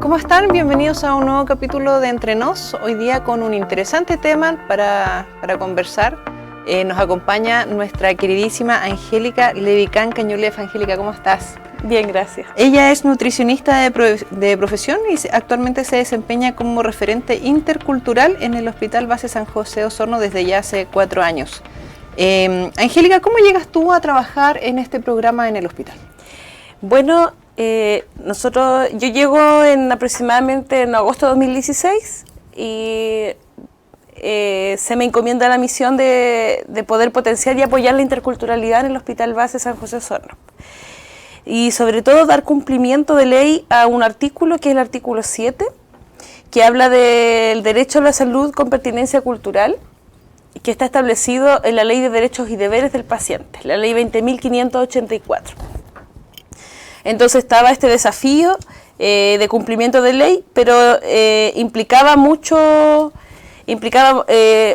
¿Cómo están? Bienvenidos a un nuevo capítulo de Entre Nos, hoy día con un interesante tema para conversar. Nos acompaña nuestra queridísima Angélica Levikán Cañulev. Angélica, ¿cómo estás? Bien, gracias. Ella es nutricionista de profesión y actualmente se desempeña como referente intercultural en el Hospital Base San José de Osorno desde ya hace 4 años. Angélica, ¿cómo llegas tú a trabajar en este programa en el hospital? Bueno, yo llego aproximadamente en agosto de 2016 y se me encomienda la misión de poder potenciar y apoyar la interculturalidad en el Hospital Base San José de Osorno. Y sobre todo dar cumplimiento de ley a un artículo que es el artículo 7, que habla del derecho a la salud con pertinencia cultural, que está establecido en la Ley de Derechos y Deberes del Paciente, la Ley 20.584. Entonces estaba este desafío de cumplimiento de ley, pero implicaba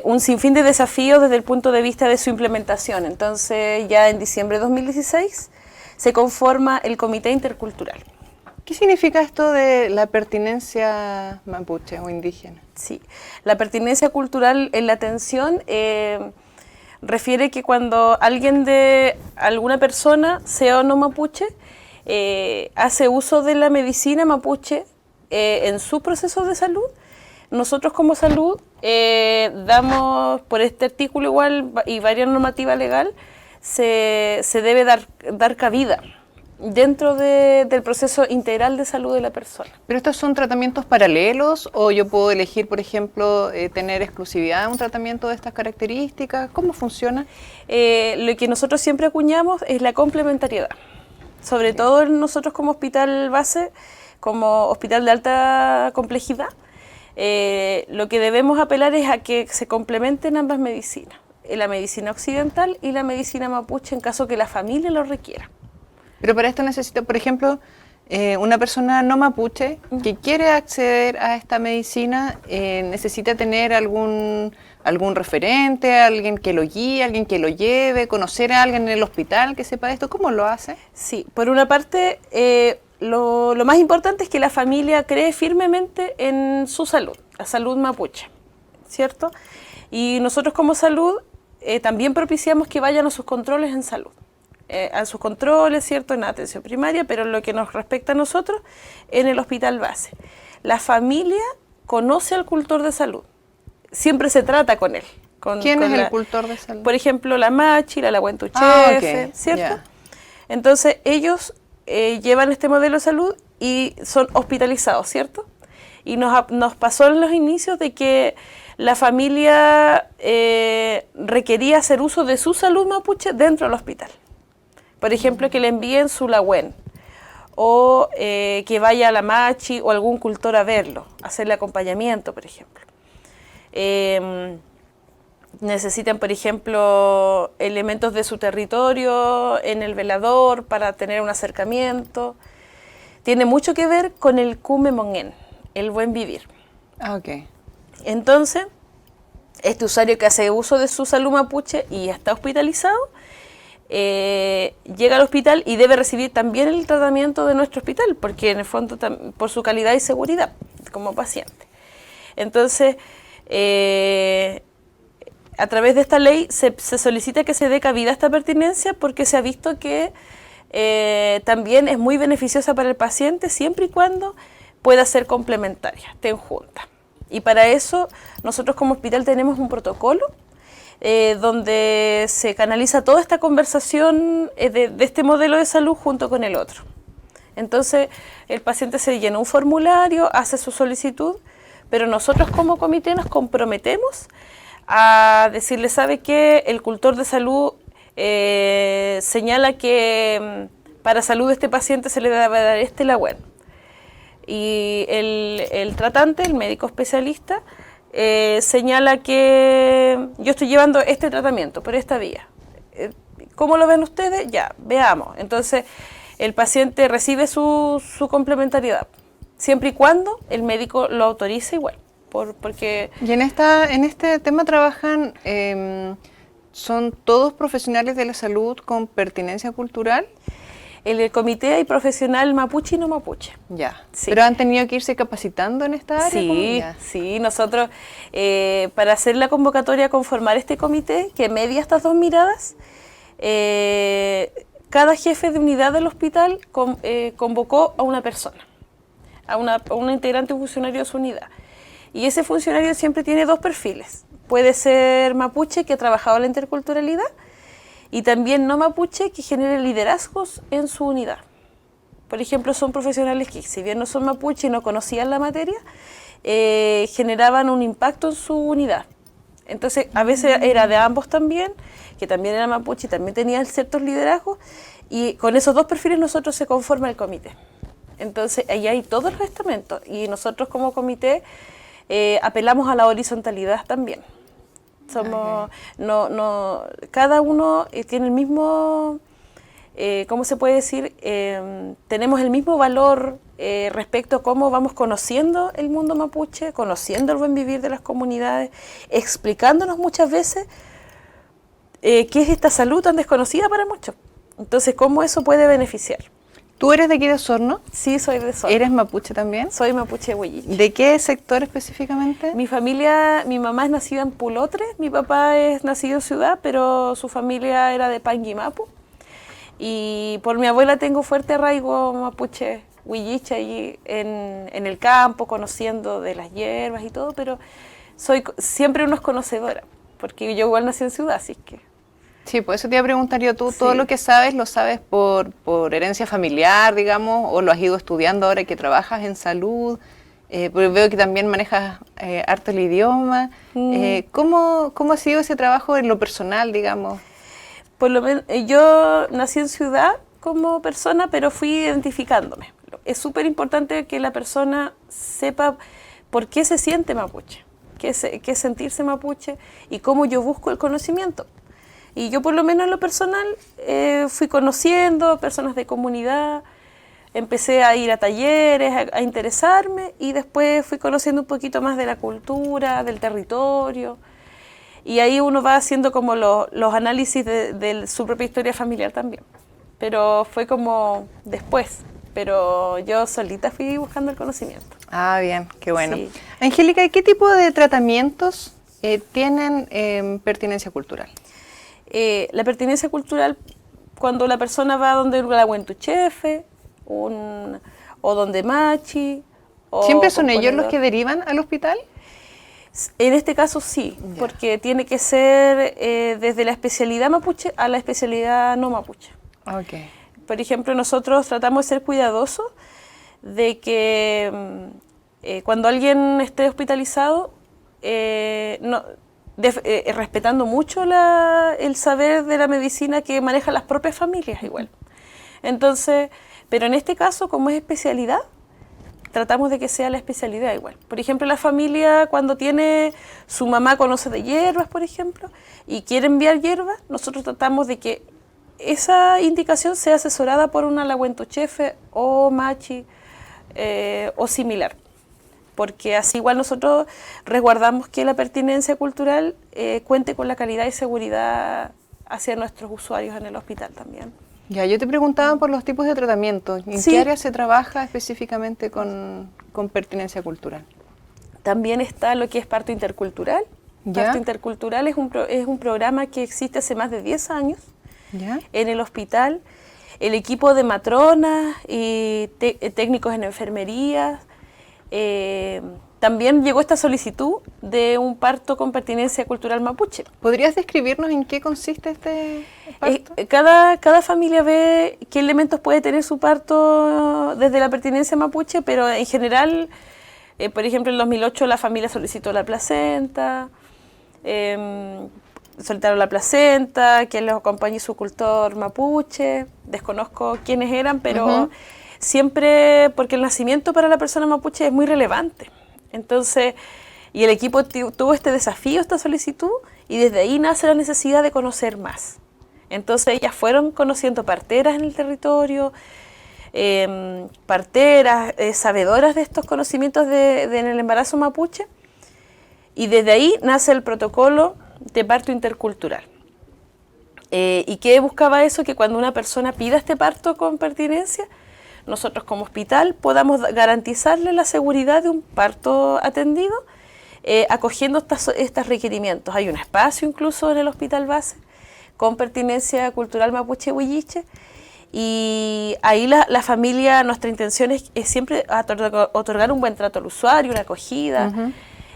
un sinfín de desafíos desde el punto de vista de su implementación. Entonces ya en diciembre de 2016 se conforma el Comité Intercultural. ¿Qué significa esto de la pertinencia mapuche o indígena? Sí, la pertinencia cultural en la atención refiere que cuando alguna persona, sea o no mapuche, hace uso de la medicina mapuche en su proceso de salud, nosotros como salud damos, por este artículo igual y varias normativa legal, se debe dar cabida dentro del proceso integral de salud de la persona. ¿Pero estos son tratamientos paralelos o yo puedo elegir, por ejemplo, tener exclusividad en un tratamiento de estas características? ¿Cómo funciona? Lo que nosotros siempre acuñamos es la complementariedad. Sobre todo nosotros como hospital base, como hospital de alta complejidad, lo que debemos apelar es a que se complementen ambas medicinas, la medicina occidental y la medicina mapuche en caso que la familia lo requiera. Pero para esto necesito, por ejemplo, una persona no mapuche que quiere acceder a esta medicina, necesita tener algún referente, alguien que lo guíe, alguien que lo lleve, conocer a alguien en el hospital que sepa esto. ¿Cómo lo hace? Sí, por una parte, lo más importante es que la familia cree firmemente en su salud, la salud mapuche, ¿cierto? Y nosotros como salud también propiciamos que vayan a sus controles en salud. A sus controles, ¿cierto?, en atención primaria, pero en lo que nos respecta a nosotros, en el hospital base. La familia conoce al cultor de salud, siempre se trata con él. ¿Quién es el cultor de salud? Por ejemplo, la machi, la huentuchefe, okay, ¿cierto? Yeah. Entonces, ellos llevan este modelo de salud y son hospitalizados, ¿cierto? Y nos pasó en los inicios de que la familia requería hacer uso de su salud mapuche dentro del hospital. Por ejemplo, que le envíen su lagüen, o que vaya a la machi o algún cultor a verlo, hacerle acompañamiento, por ejemplo. Necesitan, por ejemplo, elementos de su territorio en el velador para tener un acercamiento. Tiene mucho que ver con el kume mongen, el buen vivir. Okay. Entonces, este usuario que hace uso de su salud mapuche y está hospitalizado, llega al hospital y debe recibir también el tratamiento de nuestro hospital, porque en el fondo por su calidad y seguridad como paciente. Entonces, a través de esta ley se solicita que se dé cabida a esta pertinencia porque se ha visto que también es muy beneficiosa para el paciente siempre y cuando pueda ser complementaria, estén juntas. Y para eso nosotros como hospital tenemos un protocolo donde se canaliza toda esta conversación de este modelo de salud junto con el otro. Entonces, el paciente se llena un formulario, hace su solicitud, pero nosotros como comité nos comprometemos a decirle, ¿sabe qué? El cultor de salud señala que para salud de este paciente se le debe dar lagüen. Y el tratante, el médico especialista, señala que yo estoy llevando este tratamiento por esta vía. ¿Cómo lo ven ustedes? Ya, veamos. Entonces, el paciente recibe su complementariedad, siempre y cuando el médico lo autorice igual. Porque Y en este tema trabajan, ¿son todos profesionales de la salud con pertinencia cultural? En el comité hay profesional mapuche y no mapuche. Ya. Sí. ¿Pero han tenido que irse capacitando en esta área? Sí, sí, nosotros para hacer la convocatoria, conformar este comité que media estas dos miradas, cada jefe de unidad del hospital convocó a una persona, a un integrante funcionario de su unidad. Y ese funcionario siempre tiene dos perfiles. Puede ser mapuche, que ha trabajado en la interculturalidad, y también no mapuche, que genere liderazgos en su unidad. Por ejemplo, son profesionales que, si bien no son mapuche y no conocían la materia, generaban un impacto en su unidad. Entonces, a veces era de ambos también, que también era mapuche y también tenían ciertos liderazgos, y con esos dos perfiles nosotros se conforma el comité. Entonces, ahí hay todos los estamentos, y nosotros como comité apelamos a la horizontalidad también. Somos, cada uno tiene el mismo, ¿cómo se puede decir? Tenemos el mismo valor respecto a cómo vamos conociendo el mundo mapuche, conociendo el buen vivir de las comunidades, explicándonos muchas veces qué es esta salud tan desconocida para muchos. Entonces, ¿cómo eso puede beneficiar? ¿Tú eres de aquí de Osorno? Sí, soy de Osorno. ¿Eres mapuche también? Soy mapuche huilliche. ¿De qué sector específicamente? Mi familia, mi mamá es nacida en Pulotre, mi papá es nacido en Ciudad, pero su familia era de Panguimapu. Y por mi abuela tengo fuerte arraigo mapuche huilliche allí en el campo, conociendo de las hierbas y todo, pero soy siempre una conocedora, porque yo igual nací en Ciudad, así que... Sí, por eso te iba a preguntar yo, ¿tú Sí. todo lo que sabes lo sabes por herencia familiar, digamos, o lo has ido estudiando ahora que trabajas en salud? Porque veo que también manejas harto el idioma. ¿Cómo ha sido ese trabajo en lo personal, digamos? Por lo menos, yo nací en Ciudad como persona, pero fui identificándome. Es súper importante que la persona sepa por qué se siente mapuche, qué es sentirse mapuche y cómo yo busco el conocimiento. Y yo por lo menos en lo personal fui conociendo personas de comunidad, empecé a ir a talleres, a interesarme, y después fui conociendo un poquito más de la cultura, del territorio, y ahí uno va haciendo como los análisis de su propia historia familiar también. Pero fue como después, pero yo solita fui buscando el conocimiento. Ah, bien, qué bueno. Sí. Angélica, ¿qué tipo de tratamientos tienen pertinencia cultural? La pertinencia cultural, cuando la persona va donde la Huentuchefe, o donde Machi. O ¿Siempre son ellos los componedor. que derivan al hospital? En este caso sí, Ya. porque tiene que ser desde la especialidad mapuche a la especialidad no mapuche. Ok. Por ejemplo, nosotros tratamos de ser cuidadosos de que cuando alguien esté hospitalizado, respetando mucho el saber de la medicina que manejan las propias familias igual. Entonces, pero en este caso, como es especialidad, tratamos de que sea la especialidad igual. Por ejemplo, la familia cuando tiene, su mamá conoce de hierbas, por ejemplo, y quiere enviar hierbas, nosotros tratamos de que esa indicación sea asesorada por una lahuentochefe o machi o similar. Porque así igual nosotros resguardamos que la pertinencia cultural cuente con la calidad y seguridad hacia nuestros usuarios en el hospital también. Ya, yo te preguntaba por los tipos de tratamiento. ¿En Sí. qué área se trabaja específicamente con pertinencia cultural? También está lo que es parto intercultural. ¿Ya? Parto intercultural es un programa que existe hace más de 10 años ¿Ya? en el hospital. El equipo de matronas y técnicos en enfermería. También llegó esta solicitud de un parto con pertinencia cultural mapuche. ¿Podrías describirnos en qué consiste este parto? Cada familia ve qué elementos puede tener su parto desde la pertinencia mapuche, pero en general, por ejemplo, en 2008 la familia solicitó la placenta, solicitaron la placenta, quien los acompañe su cultor mapuche, desconozco quiénes eran, pero siempre, porque el nacimiento para la persona mapuche es muy relevante. Entonces, y el equipo tuvo este desafío, esta solicitud, y desde ahí nace la necesidad de conocer más. Entonces ellas fueron conociendo parteras en el territorio, parteras, sabedoras de estos conocimientos en el embarazo mapuche, y desde ahí nace el protocolo de parto intercultural. ¿Y qué buscaba eso? Que cuando una persona pida este parto con pertinencia, nosotros como hospital podamos garantizarle la seguridad de un parto atendido, acogiendo estos requerimientos. Hay un espacio incluso en el hospital base con pertinencia cultural mapuche huilliche, y ahí la familia, nuestra intención es siempre otorgar un buen trato al usuario, una acogida.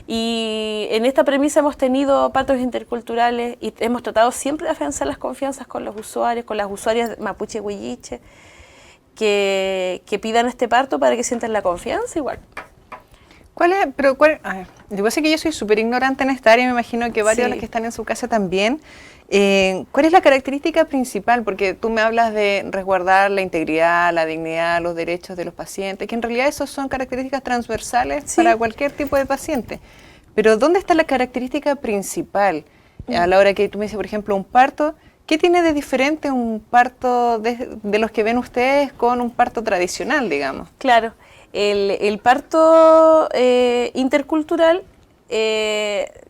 Y en esta premisa hemos tenido partos interculturales y hemos tratado siempre de afianzar las confianzas con los usuarios, con las usuarias mapuche huilliche, que pidan este parto para que sientan la confianza igual. A ver, yo sé que yo soy súper ignorante en esta área y me imagino que varios de los que están en su casa también. ¿Cuál es la característica principal? Porque tú me hablas de resguardar la integridad, la dignidad, los derechos de los pacientes, que en realidad esos son características transversales para cualquier tipo de paciente. Pero ¿dónde está la característica principal? A la hora que tú me dices, por ejemplo, un parto, ¿qué tiene de diferente un parto de los que ven ustedes con un parto tradicional, digamos? Claro, el parto intercultural,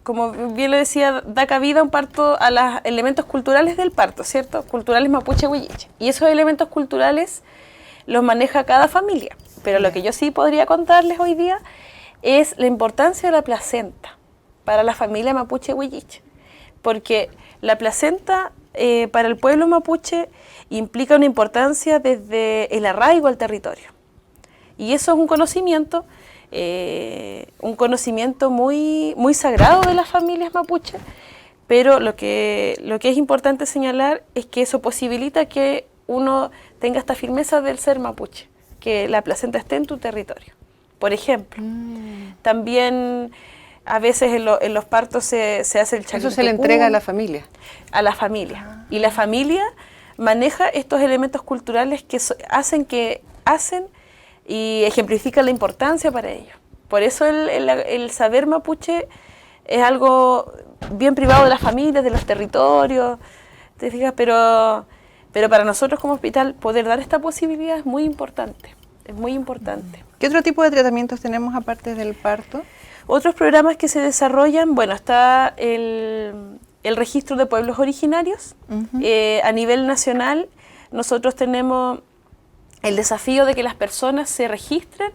como bien lo decía, da cabida un parto a los elementos culturales del parto, ¿cierto? Culturales mapuche huilliche. Y esos elementos culturales los maneja cada familia. Pero lo que yo sí podría contarles hoy día es la importancia de la placenta para la familia mapuche huilliche. Porque la placenta para el pueblo mapuche implica una importancia desde el arraigo al territorio. Y eso es un conocimiento muy, muy sagrado de las familias mapuche, pero lo que es importante señalar es que eso posibilita que uno tenga esta firmeza del ser mapuche, que la placenta esté en tu territorio. Por ejemplo, también a veces en los partos se hace el changuito. Eso se le entrega a la familia. A la familia. Y la familia maneja estos elementos culturales que hacen y ejemplifican la importancia para ellos. Por eso el saber mapuche es algo bien privado de las familias, de los territorios, ¿te fijas? Pero para nosotros como hospital poder dar esta posibilidad es muy importante. Es muy importante. ¿Qué otro tipo de tratamientos tenemos aparte del parto? Otros programas que se desarrollan, bueno, está el registro de pueblos originarios. A nivel nacional, nosotros tenemos el desafío de que las personas se registren,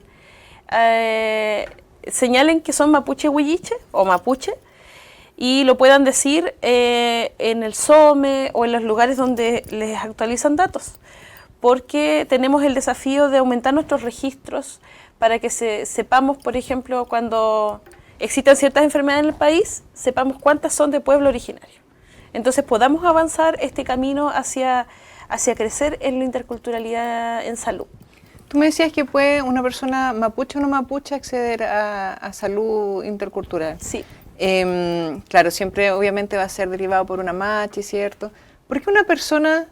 señalen que son mapuche huilliche o mapuche y lo puedan decir en el SOME o en los lugares donde les actualizan datos, porque tenemos el desafío de aumentar nuestros registros para que sepamos, por ejemplo, cuando existan ciertas enfermedades en el país, sepamos cuántas son de pueblo originario. Entonces podamos avanzar este camino hacia crecer en la interculturalidad en salud. Tú me decías que puede una persona mapuche o no mapuche acceder a salud intercultural. Sí. Claro, siempre obviamente va a ser derivado por una machi, ¿cierto? ¿Por qué una persona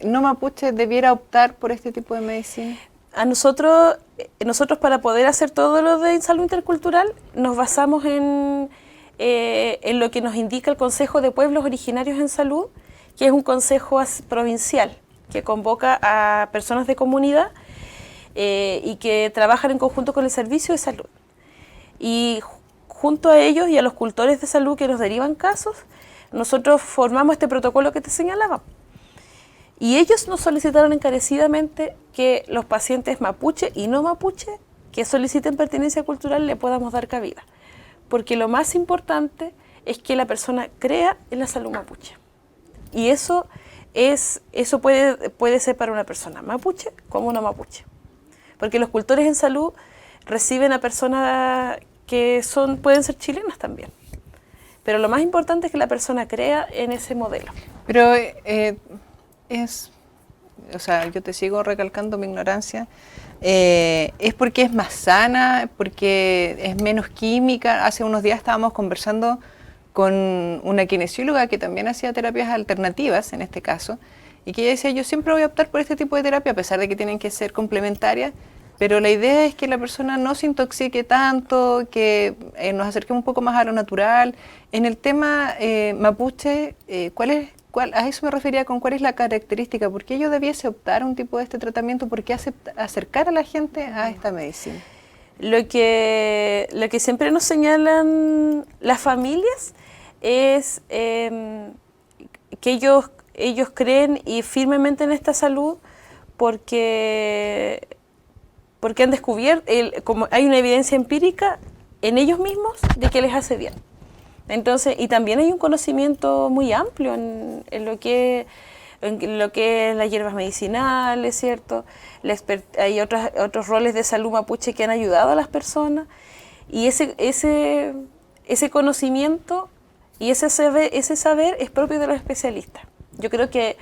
no mapuche debiera optar por este tipo de medicina? A nosotros para poder hacer todo lo de salud intercultural nos basamos en lo que nos indica el Consejo de Pueblos Originarios en Salud, que es un consejo provincial que convoca a personas de comunidad y que trabajan en conjunto con el servicio de salud. Y junto a ellos y a los cultores de salud que nos derivan casos, nosotros formamos este protocolo que te señalaba. Y ellos nos solicitaron encarecidamente que los pacientes mapuche y no mapuche que soliciten pertinencia cultural le podamos dar cabida. Porque lo más importante es que la persona crea en la salud mapuche. Y eso puede ser para una persona mapuche como no mapuche. Porque los cultores en salud reciben a personas que pueden ser chilenas también. Pero lo más importante es que la persona crea en ese modelo. Pero o sea, yo te sigo recalcando mi ignorancia, ¿es porque es más sana, porque es menos química? Hace unos días estábamos conversando con una kinesióloga que también hacía terapias alternativas, en este caso, y que ella decía, yo siempre voy a optar por este tipo de terapia, a pesar de que tienen que ser complementarias, pero la idea es que la persona no se intoxique tanto, que nos acerquemos un poco más a lo natural. En el tema mapuche, a eso me refería con cuál es la característica, ¿por qué yo debiese optar a un tipo de este tratamiento? ¿Por qué acercar a la gente a esta medicina? Lo que siempre nos señalan las familias es que ellos creen y firmemente en esta salud porque han descubierto, como hay una evidencia empírica en ellos mismos de que les hace bien. Entonces, y también hay un conocimiento muy amplio en lo que es las hierbas medicinales, ¿cierto? Hay otros roles de salud mapuche que han ayudado a las personas, y ese conocimiento y ese saber es propio de los especialistas. Yo creo que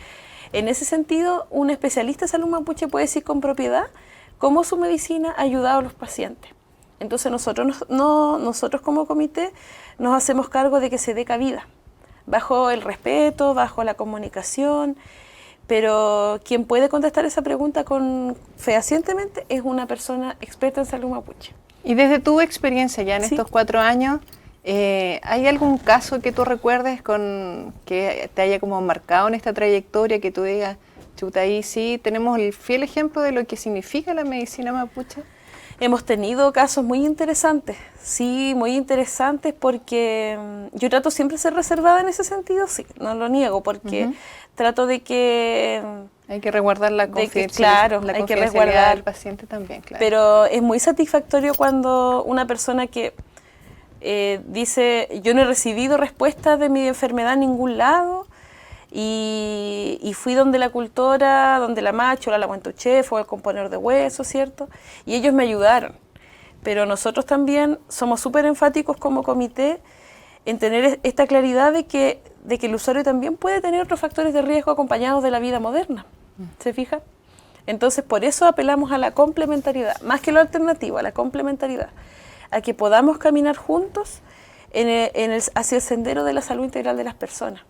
en ese sentido un especialista de salud mapuche puede decir con propiedad cómo su medicina ha ayudado a los pacientes. Entonces nosotros como comité nos hacemos cargo de que se dé cabida, bajo el respeto, bajo la comunicación, pero quien puede contestar esa pregunta fehacientemente es una persona experta en salud mapuche. Y desde tu experiencia ya en estos 4 años, ¿hay algún caso que tú recuerdes que te haya como marcado en esta trayectoria, que tú digas, chuta, ahí sí tenemos el fiel ejemplo de lo que significa la medicina mapuche? Hemos tenido casos muy interesantes, sí, muy interesantes, porque yo trato siempre de ser reservada en ese sentido, sí, no lo niego, porque trato de que... Hay que resguardar la confidencialidad, claro, la hay que confidencialidad resguardar del paciente también, claro. Pero es muy satisfactorio cuando una persona que dice, yo no he recibido respuesta de mi enfermedad en ningún lado, y fui donde la cultora, donde la macho, la huentuchef o el componedor de huesos, ¿cierto? Y ellos me ayudaron. Pero nosotros también somos súper enfáticos como comité en tener esta claridad de que el usuario también puede tener otros factores de riesgo acompañados de la vida moderna. ¿Se fija? Entonces, por eso apelamos a la complementariedad, más que lo alternativo, a la complementariedad, a que podamos caminar juntos hacia el sendero de la salud integral de las personas.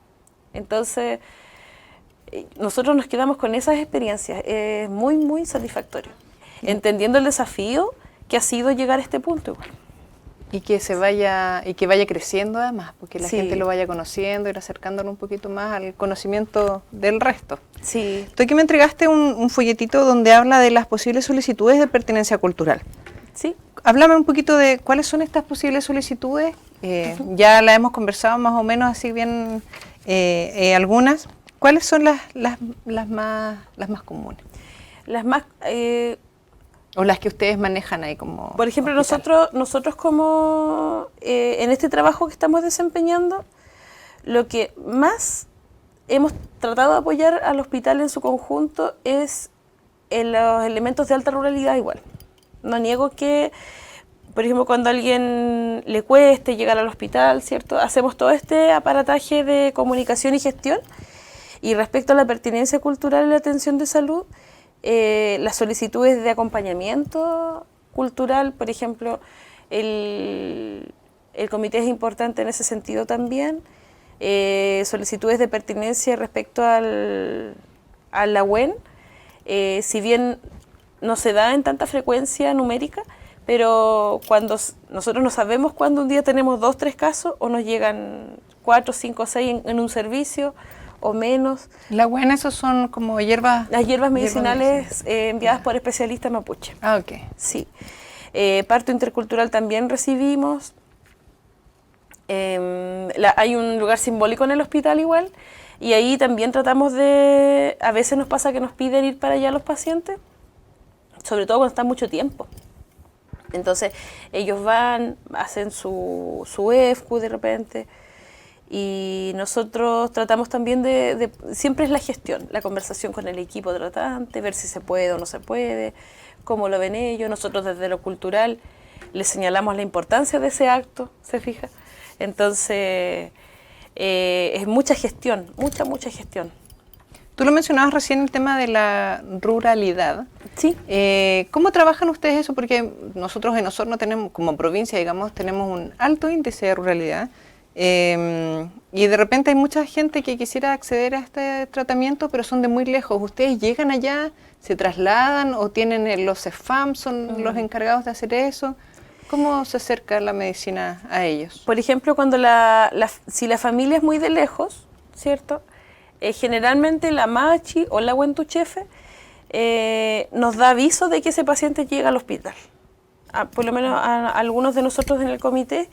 Entonces, nosotros nos quedamos con esas experiencias, es muy, muy satisfactorio, entendiendo el desafío que ha sido llegar a este punto igual. Y que vaya creciendo además, porque la gente lo vaya conociendo, ir acercándolo un poquito más al conocimiento del resto. Sí. Tú aquí me entregaste un folletito donde habla de las posibles solicitudes de pertenencia cultural. Sí. Háblame un poquito de cuáles son estas posibles solicitudes. Ya la hemos conversado más o menos así bien algunas. ¿Cuáles son las más comunes? Las más... o las que ustedes manejan ahí como por ejemplo, hospital. nosotros como en este trabajo que estamos desempeñando, lo que más hemos tratado de apoyar al hospital en su conjunto es en los elementos de alta ruralidad igual. No niego que, por ejemplo, cuando a alguien le cueste llegar al hospital, ¿cierto? Hacemos todo este aparataje de comunicación y gestión. Y respecto a la pertinencia cultural y la atención de salud, las solicitudes de acompañamiento cultural, por ejemplo, el comité es importante en ese sentido también. Solicitudes de pertinencia respecto a la UEN, si bien no se da en tanta frecuencia numérica, pero cuando nosotros no sabemos cuándo un día tenemos 2, 3 casos o nos llegan 4, 5, 6 en un servicio o menos. La UEN, esos son como hierbas... Las hierbas medicinales enviadas por especialistas mapuche. Ah, ok. Sí. Parto intercultural también recibimos. Hay un lugar simbólico en el hospital igual, y ahí también tratamos a veces nos pasa que nos piden ir para allá los pacientes, sobre todo cuando están mucho tiempo. Entonces ellos van, hacen su EFCU de repente, y nosotros tratamos también siempre es la gestión, la conversación con el equipo tratante, ver si se puede o no se puede, cómo lo ven ellos. Nosotros desde lo cultural les señalamos la importancia de ese acto, ¿se fija? Entonces es mucha gestión, mucha gestión. Tú lo mencionabas recién, el tema de la ruralidad. Sí. ¿Cómo trabajan ustedes eso? Porque nosotros en Osorno tenemos, como provincia, digamos, tenemos un alto índice de ruralidad. Y de repente hay mucha gente que quisiera acceder a este tratamiento, pero son de muy lejos. ¿Ustedes llegan allá, se trasladan o tienen los CEFAM, son los encargados de hacer eso? ¿Cómo se acerca la medicina a ellos? Por ejemplo, cuando si la familia es muy de lejos, ¿cierto? Generalmente la machi o la huentuchefe nos da aviso de que ese paciente llega al hospital. Por lo menos a algunos de nosotros en el comité,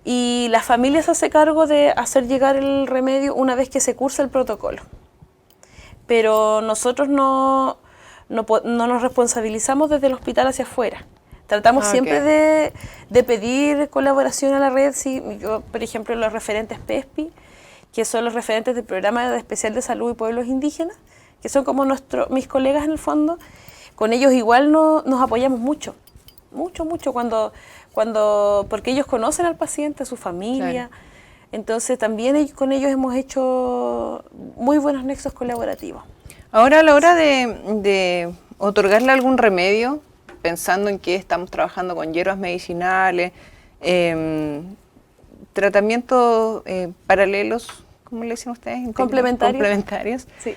y la familia se hace cargo de hacer llegar el remedio una vez que se cursa el protocolo. Pero nosotros no nos responsabilizamos desde el hospital hacia afuera. Tratamos siempre de pedir colaboración a la red. Sí, yo, por ejemplo, los referentes PESPI, que son los referentes del Programa Especial de Salud y Pueblos Indígenas, que son como mis colegas en el fondo, con ellos igual nos apoyamos mucho, porque ellos conocen al paciente, a su familia. Claro. Entonces también con ellos hemos hecho muy buenos nexos colaborativos. Ahora, a la hora de otorgarle algún remedio, pensando en que estamos trabajando con hierbas medicinales, tratamientos paralelos, ¿cómo le dicen ustedes? Complementarios. Sí.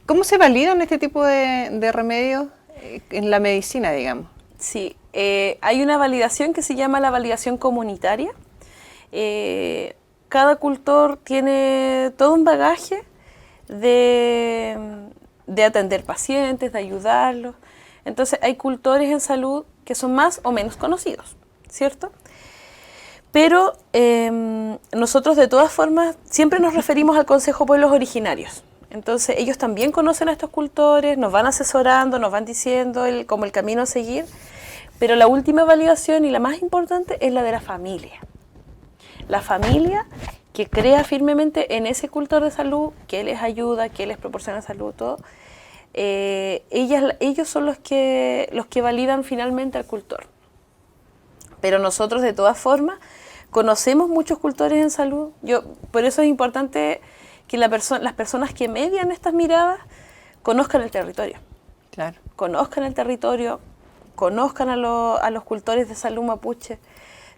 ¿Cómo se validan este tipo de remedios en la medicina, digamos? Sí, hay una validación que se llama la validación comunitaria. Cada cultor tiene todo un bagaje de atender pacientes, de ayudarlos. Entonces hay cultores en salud que son más o menos conocidos, ¿cierto? Pero nosotros de todas formas siempre nos referimos al Consejo Pueblos Originarios. Entonces ellos también conocen a estos cultores, nos van asesorando, nos van diciendo como el camino a seguir. Pero la última validación y la más importante es la de la familia. La familia que crea firmemente en ese cultor de salud, que les ayuda, que les proporciona salud, todo. Ellos son los que validan finalmente al cultor. Pero nosotros de todas formas conocemos muchos cultores en salud. Por eso es importante que las personas que median estas miradas conozcan el territorio. Claro. Conozcan el territorio, conozcan a los cultores de salud mapuche.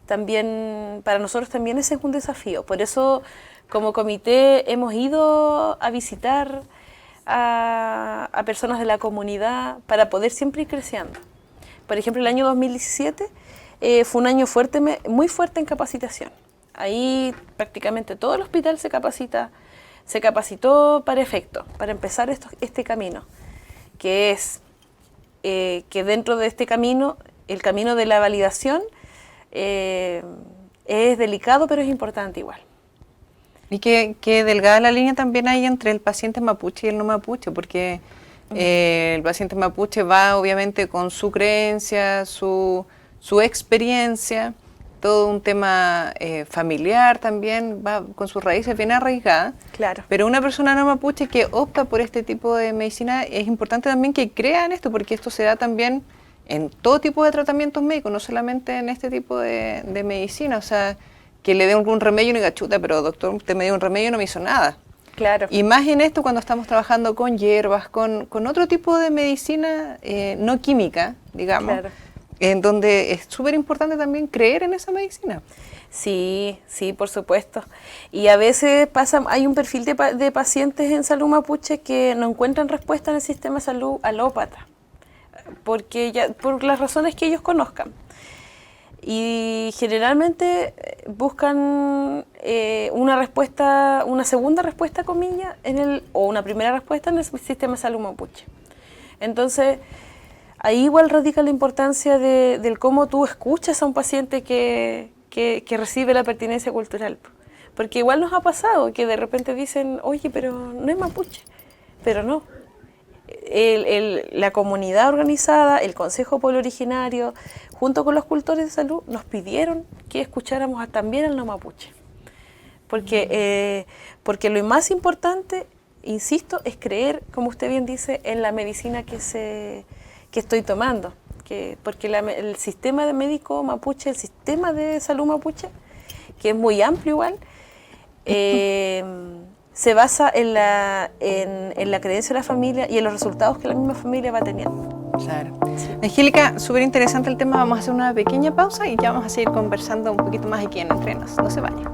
También, para nosotros también ese es un desafío. Por eso, como comité, hemos ido a visitar a personas de la comunidad para poder siempre ir creciendo. Por ejemplo, el año 2017 fue un año muy fuerte en capacitación. Ahí prácticamente todo el hospital se capacitó para efecto, para empezar este camino, que es que dentro de este camino, el camino de la validación, es delicado, pero es importante igual. Y que delgada la línea también hay entre el paciente mapuche y el no mapuche, porque el paciente mapuche va obviamente con su creencia, su experiencia, todo un tema familiar también, va con sus raíces bien arraigadas. Claro. Pero una persona no mapuche que opta por este tipo de medicina, es importante también que crea en esto, porque esto se da también en todo tipo de tratamientos médicos, no solamente en este tipo de medicina. O sea, que le dé algún remedio y no diga, chuta, pero doctor, usted me dio un remedio y no me hizo nada. Claro. Y más en esto cuando estamos trabajando con hierbas, con otro tipo de medicina no química, digamos, claro, en donde es súper importante también creer en esa medicina. Sí, por supuesto. Y a veces hay un perfil de pacientes en salud mapuche que no encuentran respuesta en el sistema de salud alópata, por las razones que ellos conozcan. Y generalmente buscan una segunda respuesta, comillas, o una primera respuesta en el sistema de salud mapuche. Entonces, ahí igual radica la importancia del cómo tú escuchas a un paciente que recibe la pertinencia cultural. Porque igual nos ha pasado que de repente dicen, oye, pero no es mapuche, pero no. La comunidad organizada, el Consejo Pueblo Originario, junto con los cultores de salud, nos pidieron que escucháramos también al no mapuche. Porque lo más importante, insisto, es creer, como usted bien dice, en la medicina que estoy tomando. Porque el sistema de médico mapuche, el sistema de salud mapuche, que es muy amplio igual, se basa en la creencia de la familia y en los resultados que la misma familia va teniendo. Claro. Sí. Angélica, súper interesante el tema. Vamos a hacer una pequeña pausa y ya vamos a seguir conversando un poquito más aquí en Entre Nos. No se vayan.